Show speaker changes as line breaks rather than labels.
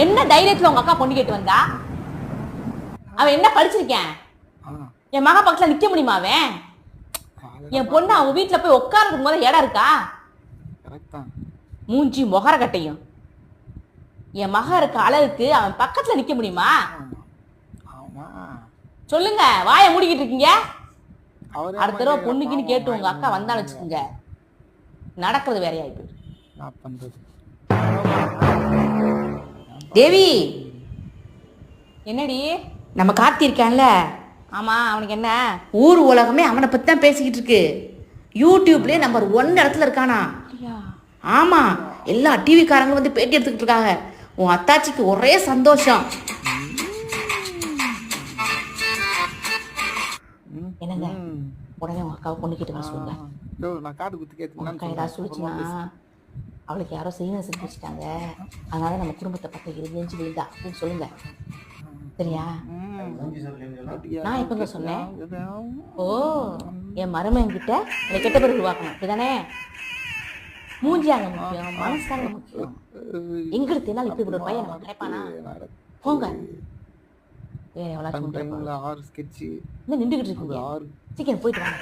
என்ன தைரியத்துல உங்க அக்கா பொண்ணு கேட்டு வந்தா? அவன் என்ன படிச்சிருக்கேன்? என் மகா பக்கத்துல நிக்க முடியுமா அவன்? என் பொண்ணு அவங்க வீட்டுல போய் உட்கார்றதுக்கு போது இடம் இருக்கா? மூஞ்சி முகர கட்டையும் என் மக இருக்க அளவுக்கு அவன் பக்கத்துல நிக்க முடியுமா? சொல்லுங்க, வாயை மூடிக்கிட்டு இருக்கீங்க. அடுத்த தடவை பொண்ணுக்குன்னு கேட்டு உங்க அக்கா வந்தான்னு வச்சுக்கோங்க, நடக்கிறது வேறையா போயிடும். தேவி, என்னடி? நம்ம கார்த்தி இருக்கான்ல? ஆமா, அவனுக்கு என்ன? ஊர் உலகமே அவனை பத்தி தான் பேசிக்கிட்டு இருக்கு. யூடியூப்லயே நம்பர் 1 இடத்துல இருக்கானா? ஆமா, எல்லா டிவி காரங்களும் வந்து பேட்டி எடுத்துக்கிட்டு இருக்காங்க. உன் அத்தாச்சிக்கு ஒரே சந்தோஷம். என்னங்க, உடனே உங்க அக்காவை பொண்ணு கிட்ட சொல்லுங்க. அக்கா ஏதாவது சொல்லிச்சுன்னா அவளுக்கு யாரோ செய்ய செஞ்சு வச்சுட்டாங்க, அதனால நம்ம குடும்பத்தை பக்கம் இருந்துச்சு விழுந்தா அப்படின்னு சொல்லுங்க. சரியா? நான் எப்பங்க சொன்னேன்? ஓ, என் மருமகன் கிட்ட என்னை கெட்ட பேர் உருவாக்கணும், அப்படிதானே? மூஞ்சியாங்க முக்கியம், மனசாங்க முக்கியம். எங்களுக்கு என்னால் இப்படி ஒரு பையன் நம்ம கிடைப்பானா? போங்க. வேற எவ்வளோ நின்றுகிட்டு இருக்கீங்க, சீக்கிரம் போயிட்டு வாங்க.